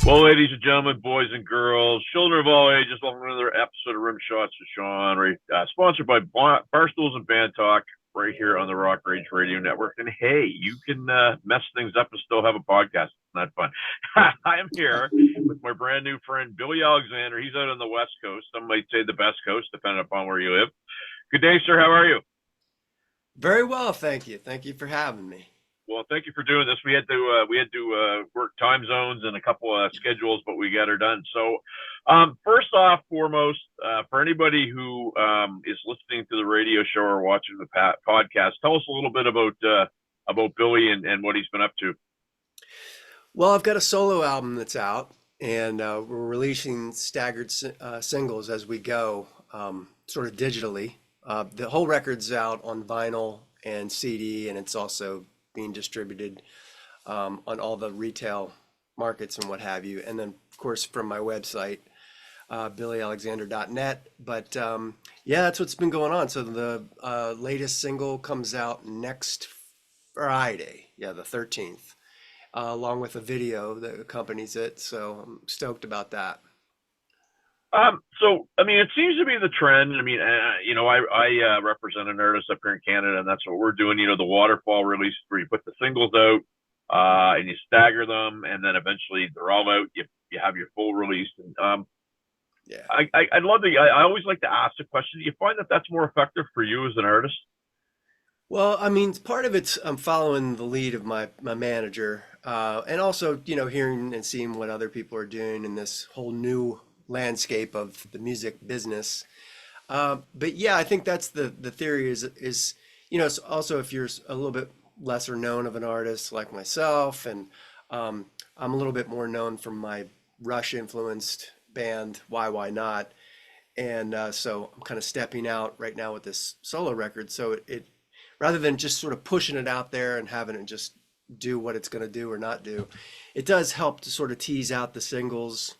Well, ladies and gentlemen, boys and girls, children of all ages, welcome to another episode of Rimshots with Sean, sponsored by Barstools and Bandtalk, right here on the Rock Rage Radio Network. And hey, you can mess things up and still have a podcast. It's not fun. I am here with my brand new friend, Billy Alexander. He's out on the West Coast. Some might say the best coast, depending upon where you live. Good day, sir. How are you? Very well, thank you. Thank you for having me. Well, thank you for doing this. We had to work time zones and a couple of schedules, but we got her done. So, first off, foremost, for anybody who is listening to the radio show or watching the podcast, tell us a little bit about Billy and what he's been up to. Well, I've got a solo album that's out, and we're releasing staggered singles as we go, sort of digitally. The whole record's out on vinyl and CD, and it's also being distributed on all the retail markets and what have you. And then, of course, from my website, billyalexander.net. But yeah, that's what's been going on. So the latest single comes out next Friday, yeah, the 13th, along with a video that accompanies it. So I'm stoked about that. So I mean, it seems to be the trend. I mean, I represent an artist up here in Canada, and that's what we're doing. You know, the waterfall release where you put the singles out, and you stagger them, and then eventually they're all out. You have your full release. And Yeah. I'd love to. I always like to ask the question. Do you find that that's more effective for you as an artist? Well, I mean, part of it's I'm following the lead of my manager, and also, hearing and seeing what other people are doing in this whole new landscape of the music business. But yeah, I think that's the theory is also if you're a little bit lesser known of an artist like myself, and I'm a little bit more known from my Rush influenced band Why Not, and so I'm kind of stepping out right now with this solo record. So it rather than just sort of pushing it out there and having it just do what it's going to do or not do, it does help to sort of tease out the singles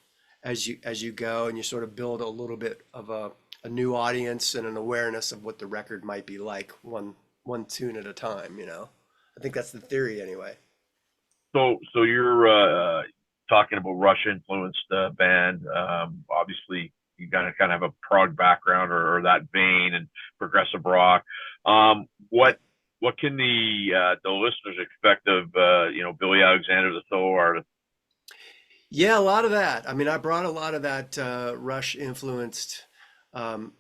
as you go, and you sort of build a little bit of a new audience and an awareness of what the record might be like one tune at a time. I think that's the theory anyway. So you're talking about Rush influenced band. Obviously, you kind of have a prog background or that vein and progressive rock. What can the listeners expect of Billy Alexander, the solo artist? Yeah, a lot of that. I mean, I brought a lot of that Rush influenced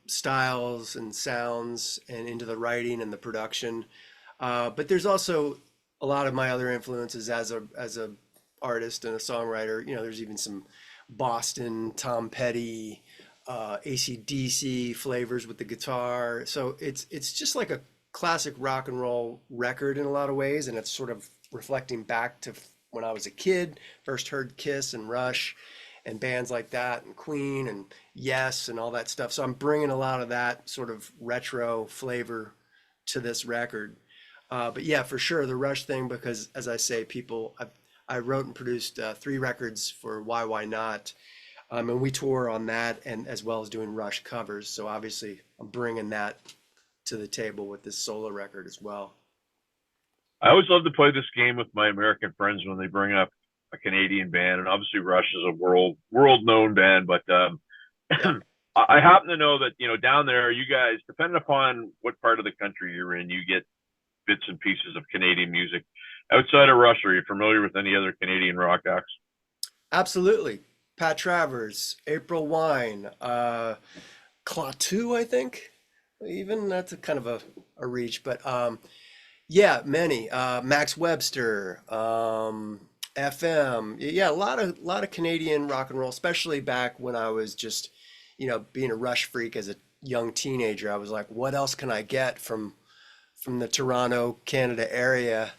styles and sounds and into the writing and the production. But there's also a lot of my other influences as a artist and a songwriter. There's even some Boston, Tom Petty, AC/DC flavors with the guitar. So it's just like a classic rock and roll record in a lot of ways, and it's sort of reflecting back to when I was a kid, first heard Kiss and Rush and bands like that, and Queen and Yes and all that stuff. So I'm bringing a lot of that sort of retro flavor to this record. But yeah, for sure, the Rush thing, because as I say, I wrote and produced three records for Why Not, and we tour on that, and as well as doing Rush covers. So obviously, I'm bringing that to the table with this solo record as well. I always love to play this game with my American friends when they bring up a Canadian band, and obviously Rush is a world known band. But Yeah. I happen to know that down there, you guys, depending upon what part of the country you're in, you get bits and pieces of Canadian music. Outside of Rush, are you familiar with any other Canadian rock acts? Absolutely. Pat Travers, April Wine, Klaatu, I think. Even that's a kind of a reach, but yeah, many. Max Webster, FM. Yeah, a lot of Canadian rock and roll, especially back when I was just, being a Rush freak as a young teenager. I was like, what else can I get from the Toronto, Canada area?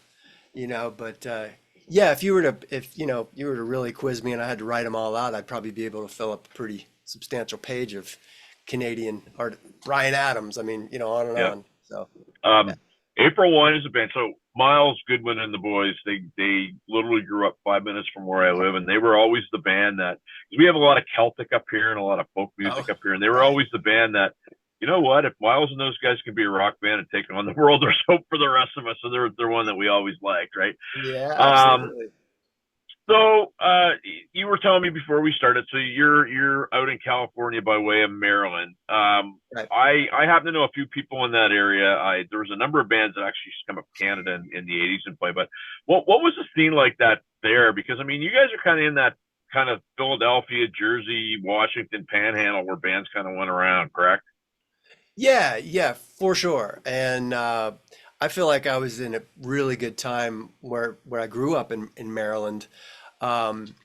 But yeah, if you were to really quiz me and I had to write them all out, I'd probably be able to fill up a pretty substantial page of Canadian art. Brian Adams, I mean, on and Yeah. on. So yeah. Um, April Wine is a band. So Miles Goodwin and the boys, they literally grew up 5 minutes from where I live, and they were always the band that, 'cause we have a lot of Celtic up here and a lot of folk Oh, music up here, and they were right. always the band that, you know what, if Miles and those guys can be a rock band and take on the world, there's hope for the rest of us. So they're one that we always liked, right? Yeah, Um, absolutely. So, you were telling me before we started. So you're out in California by way of Maryland. Right. I happen to know a few people in that area. There was a number of bands that actually used to come up to Canada in the '80s and play. But what was the scene like that there? Because I mean, you guys are kind of in that kind of Philadelphia, Jersey, Washington panhandle where bands kind of went around, correct? Yeah, yeah, for sure. And I feel like I was in a really good time where I grew up in Maryland. Um,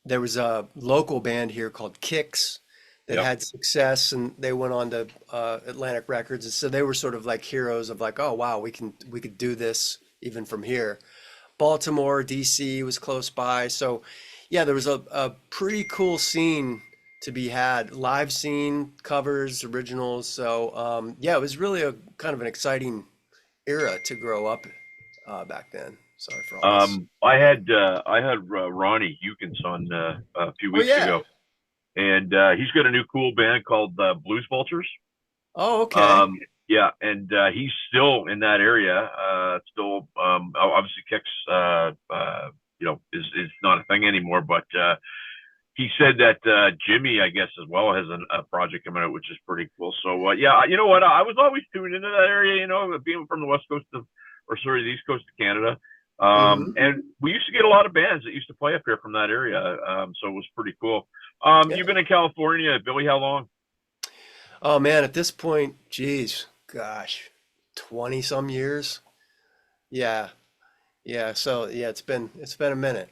there was a local band here called Kicks that Yep. had success, and they went on to Atlantic Records, and so they were sort of like heroes of like, oh wow, we could do this even from here. Baltimore, DC was close by, so yeah, there was a pretty cool scene to be had, live scene, covers, originals. So yeah, it was really a kind of an exciting era to grow up back then. Sorry for all this. I had Ronnie Hukins on a few Oh weeks yeah. ago, and he's got a new cool band called Blues Vultures. Oh okay. Um, yeah, and he's still in that area. Still, obviously, Kicks, is not a thing anymore. But he said that Jimmy, I guess, as well, has a project coming out, which is pretty cool. So yeah, you know what? I was always tuned into that area. You know, being from the west coast of, or sorry, the east coast of Canada. Hmm. And we used to get a lot of bands that used to play up here from that area. So it was pretty cool. Yeah. You've been in California, Billy, how long? Oh man, at this point, geez, gosh, 20 some years. Yeah. Yeah. So yeah, it's been a minute.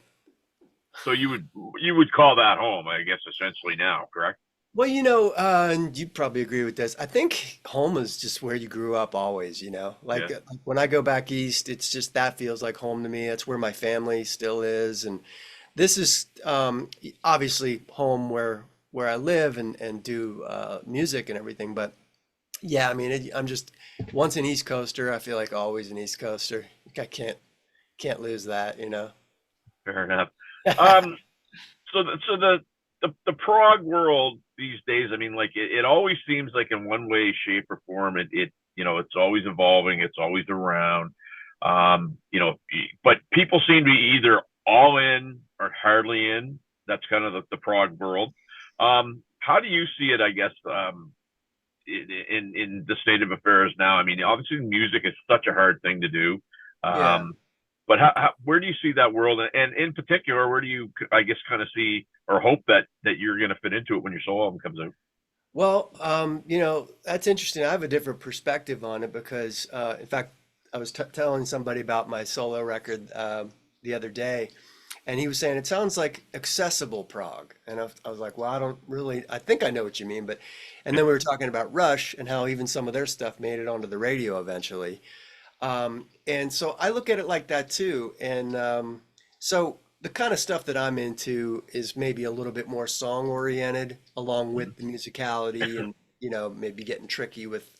So you would call that home, I guess, essentially now, correct? Well, and you probably agree with this. I think home is just where you grew up always, Yeah. like when I go back east, it's just that feels like home to me. That's where my family still is. And this is obviously home where I live and do music and everything. But yeah, I mean, I'm just once an East Coaster, I feel like always an East Coaster. I can't lose that. Fair enough. Um, so the prog world these days, I mean, like it always seems like in one way, shape, or form, it's always evolving, it's always around. But people seem to be either all in or hardly in. That's kind of the prog world. How do you see it? I guess in the state of affairs now. I mean, obviously, music is such a hard thing to do. Yeah. Um, but where do you see that world, and in particular, where do you, I guess, kind of see or hope that you're going to fit into it when your solo album comes out? Well, that's interesting. I have a different perspective on it because, in fact, I was t telling somebody about my solo record the other day, and he was saying it sounds like accessible prog, and I was like, well, I don't really. I think I know what you mean, but, and then we were talking about Rush and how even some of their stuff made it onto the radio eventually. And so I look at it like that too. And so the kind of stuff that I'm into is maybe a little bit more song oriented, along with the musicality and, maybe getting tricky with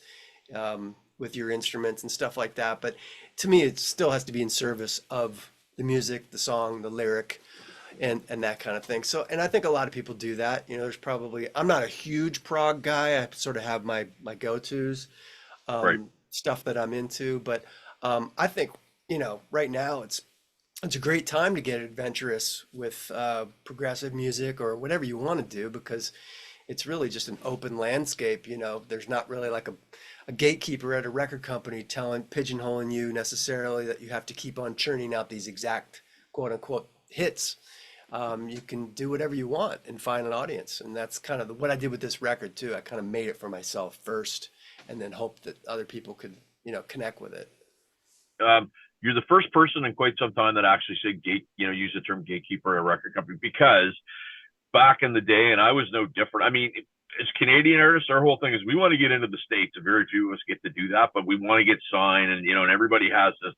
your instruments and stuff like that. But to me, it still has to be in service of the music, the song, the lyric, and that kind of thing. So, and I think a lot of people do that. There's probably, I'm not a huge prog guy. I sort of have my go-tos Right. stuff that I'm into. But I think, right now it's a great time to get adventurous with progressive music or whatever you want to do because it's really just an open landscape. There's not really like a gatekeeper at a record company pigeonholing you necessarily that you have to keep on churning out these exact quote unquote hits. You can do whatever you want and find an audience. And that's kind of what I did with this record too. I kind of made it for myself first and then hoped that other people could, connect with it. Um, you're the first person in quite some time that actually said use the term gatekeeper at a record company, because back in the day, and I was no different. I mean, as Canadian artists, our whole thing is we want to get into the States, and very few of us get to do that, but we want to get signed, and everybody has this,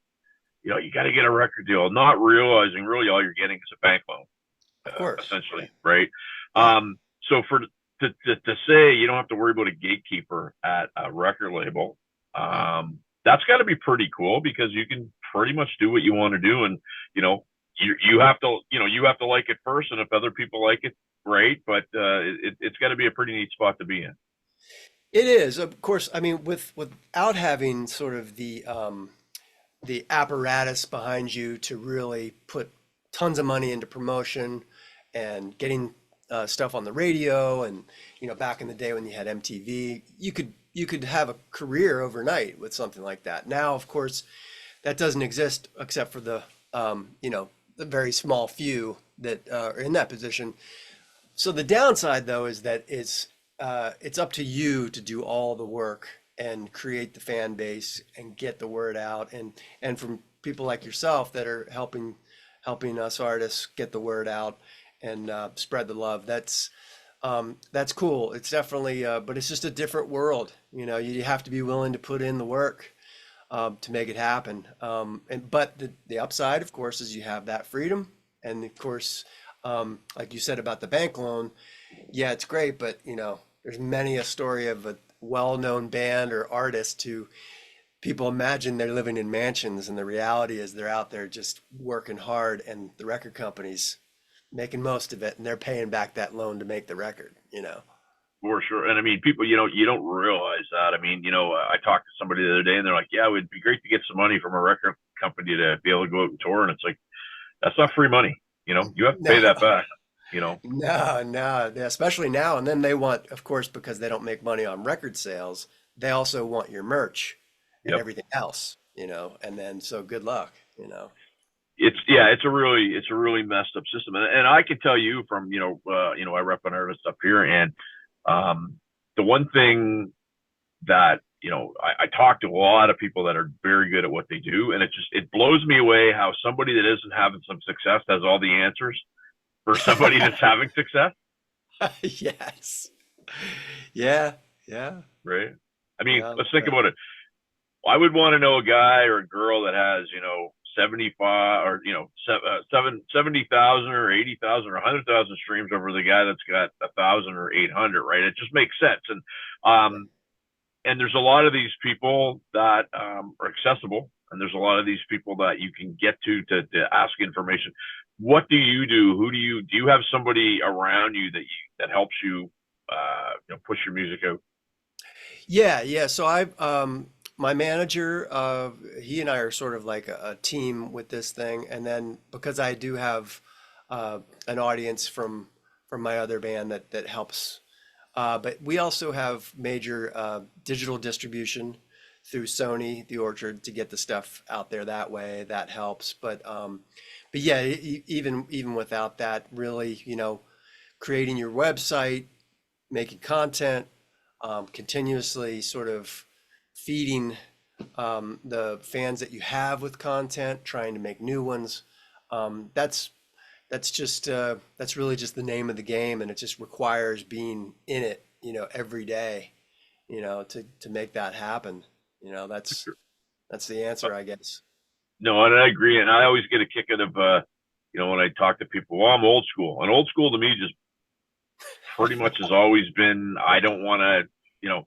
you got to get a record deal, not realizing really all you're getting is a bank loan, Of course. Yeah. essentially, right? Yeah. So to say you don't have to worry about a gatekeeper at a record label, Right. that's got to be pretty cool because you can pretty much do what you want to do, and you know you have to like it first, and if other people like it, great. But it's got to be a pretty neat spot to be in. It is, of course. I mean, without having sort of the apparatus behind you to really put tons of money into promotion and getting stuff on the radio. And back in the day when you had MTV, you could have a career overnight with something like that. Now, of course, that doesn't exist except for the very small few that are in that position. So the downside, though, is that it's up to you to do all the work and create the fan base and get the word out, and from people like yourself that are helping us artists get the word out and spread the love. That's cool. It's definitely, but it's just a different world. You have to be willing to put in the work to make it happen. But the upside, of course, is you have that freedom, and of course, like you said about the bank loan, yeah, it's great, but there's many a story of a well-known band or artist who people imagine they're living in mansions, and the reality is they're out there just working hard, and the record company's making most of it, and they're paying back that loan to make the record. For sure. And I mean, people, you don't realize that. I mean, I talked to somebody the other day and they're like, yeah, it would be great to get some money from a record company to be able to go out and tour. And it's like, that's not free money. You have to pay No, that back. no, no, especially now. And then they want, of course, because they don't make money on record sales, they also want your merch and Yep. everything else. And then so good luck. It's a really messed up system. And I can tell you from, I rep an artist up here, and the one thing that I talk to a lot of people that are very good at what they do, and it blows me away how somebody that isn't having some success has all the answers for somebody that's having success, Yes. Yeah. Yeah. right? I mean, Yeah. let's think about it. I would want to know a guy or a girl that has 75 or 70,000 or 80,000 or 100,000 streams over the guy that's got 1,000 or 800, right? It just makes sense. And there's a lot of these people that are accessible, and there's a lot of these people that you can get to ask information. What do you do? Do you have somebody around you that helps you push your music out? Yeah. Yeah. So my manager, he and I are sort of like a team with this thing. And then because I do have an audience from my other band that helps. But we also have major digital distribution through Sony, the Orchard, to get the stuff out there that way. That helps. But yeah, even without that, really, creating your website, making content, continuously sort of feeding the fans that you have with content, trying to make new ones. That's that's really just the name of the game, and it just requires being in it, every day, to make that happen. That's the answer, I guess. No, and I agree. And I always get a kick out of, when I talk to people, well, I'm old school. And old school to me just pretty much has always been, I don't want to, Yeah.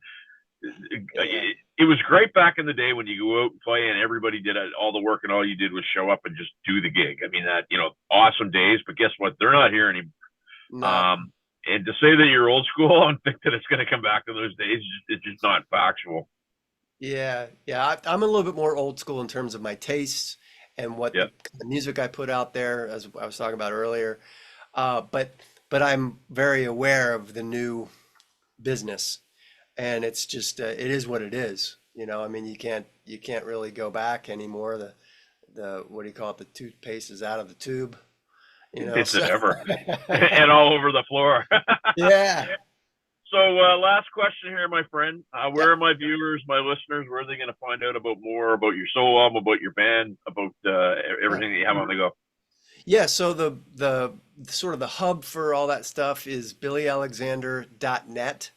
it was great back in the day when you go out and play and everybody did all the work and all you did was show up and just do the gig. I mean, that, awesome days, but guess what? They're not here anymore. No. And to say that you're old school and think that it's going to come back to those days, it's just not factual. Yeah. Yeah. I'm a little bit more old school in terms of my tastes and what Yeah. the music I put out there, as I was talking about earlier. But I'm very aware of the new business, and it's just it is what it is. I mean, you can't really go back anymore. The what do you call it? The toothpaste is out of the tube. It's So an ever and all over the floor. yeah, So, last question here, my friend. yeah. Where are my viewers, my listeners? Where are they going to find out about more about your solo album, about your band, about Yeah. everything that you have on the go? Yeah, so the sort of the hub for all that stuff is billyalexander.net.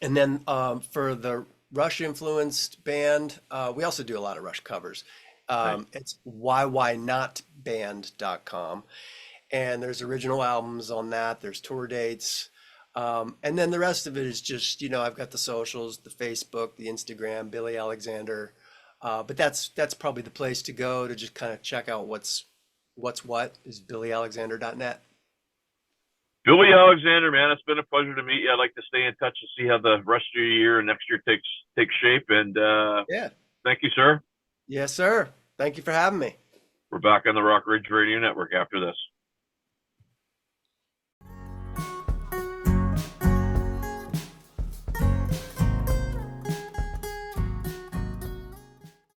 And then for the Rush influenced band, we also do a lot of Rush covers. Nice. It's whynotband.com. And there's original albums on that. There's tour dates. And then the rest of it is just, I've got the socials, the Facebook, the Instagram, Billy Alexander. But that's probably the place to go to just kind of check out what's what is billyalexander.net. Billy Alexander, man, it's been a pleasure to meet you. I'd like to stay in touch and see how the rest of your year and next year takes shape. And Yeah. thank you, sir. Yes, sir. Thank you for having me. We're back on the Rock Ridge Radio Network after this.